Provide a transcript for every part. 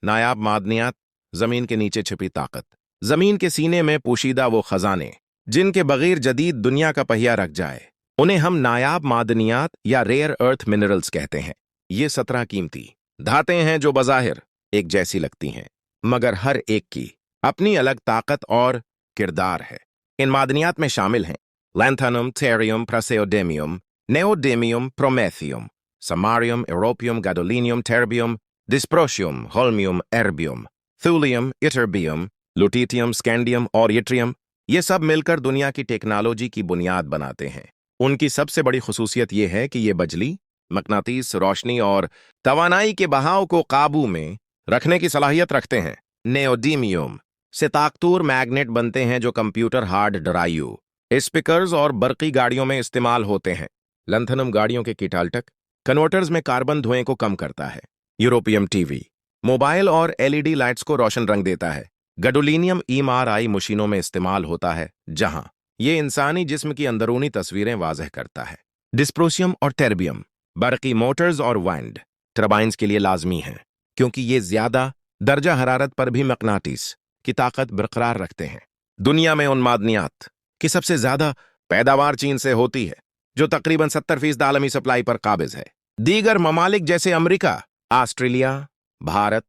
नायाब मादनियात, जमीन के नीचे छिपी ताकत, जमीन के सीने में पोशीदा वो खजाने जिनके बगैर जदीद दुनिया का पहिया रख जाए, उन्हें हम नायाब मादनियात या रेयर अर्थ मिनरल्स कहते हैं। ये 17 कीमती धातें हैं जो बज़ाहिर एक जैसी लगती हैं, मगर हर एक की अपनी अलग ताकत और किरदार है। इन मादनियात में शामिल हैं lanthanum, cerium, praseodymium, neodymium, promethium, samarium, europium, gadolinium, terbium, dysprosium, holmium, erbium, thulium, ytterbium, lutetium, scandium और यट्रियम। ये सब मिलकर दुनिया की टेक्नोलॉजी की बुनियाद बनाते हैं। उनकी सबसे बड़ी खुसूसियत यह है कि ये बिजली, मकनातीस, रोशनी और तवानाई के बहाव को काबू में रखने की सलाहियत रखते हैं। नेओडीमियम से ताकतूर मैग्नेट बनते हैं जो कंप्यूटर हार्ड ड्राइव, स्पीकर्स और बरकी गाड़ियों में इस्तेमाल होते हैं। लैंथेनम गाड़ियों के कीटाल्टक कन्वर्टर्स में कार्बन धुएं को कम करता है। यूरोपियम टीवी, मोबाइल और एलईडी लाइट्स को रोशन रंग देता है। गैडोलिनियम एमआरआई मशीनों में इस्तेमाल होता है, जहां ये इंसानी जिस्म की अंदरूनी तस्वीरें वाज़ह करता है। डिस्प्रोशियम और टेर्बियम बरकी मोटर्स और वाइंड टर्बाइन्स के लिए लाजमी हैं, क्योंकि ये ज्यादा दर्जा हरारत पर भी मकनातीस की ताकत बरकरार रखते हैं। दुनिया में उन मादनियात की सबसे ज्यादा पैदावार चीन से होती है, जो तकरीबन 70% आलमी सप्लाई पर काबिज है। दीगर ममालिक जैसे अमेरिका, ऑस्ट्रेलिया, भारत,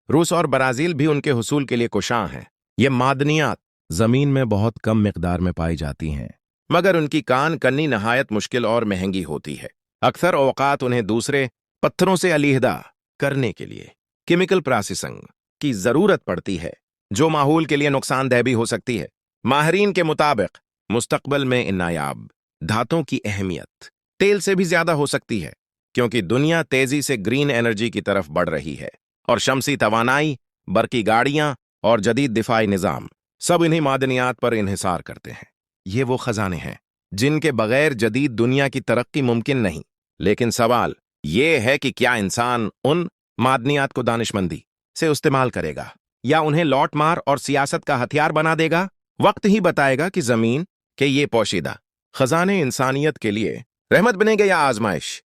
रूस और ब्राजील भी उनके हुसूल के लिए कुशां हैं। ये मादनियात जमीन में बहुत कम मिकदार में पाई जाती हैं, मगर उनकी कान कन्नी नहायत मुश्किल और महंगी होती है। अक्सर औकात उन्हें दूसरे पत्थरों से अलहदा करने के लिए केमिकल प्रोसेसिंग की जरूरत पड़ती है, जो माहौल के लिए नुकसानदेह भी हो सकती है। माहिरीन के मुताबिक मुस्तकबल में इन नायाब धातों की अहमियत तेल से भी ज्यादा हो सकती है, क्योंकि दुनिया तेजी से ग्रीन एनर्जी की तरफ बढ़ रही है और शमसी तवानाई, बरकी गाड़ियां और जदीद दिफाई निजाम सब इन्हीं मादनियात पर इन्हिसार करते हैं। ये वो खजाने हैं जिनके बगैर जदीद दुनिया की तरक्की मुमकिन नहीं। लेकिन सवाल ये है कि क्या इंसान उन मादनियात को दानिशमंदी से इस्तेमाल करेगा या उन्हें लौट मार और सियासत का हथियार बना देगा। वक्त ही बताएगा कि जमीन के ये पोशीदा खजाने इंसानियत के लिए रहमत बनेंगे या आजमाइश।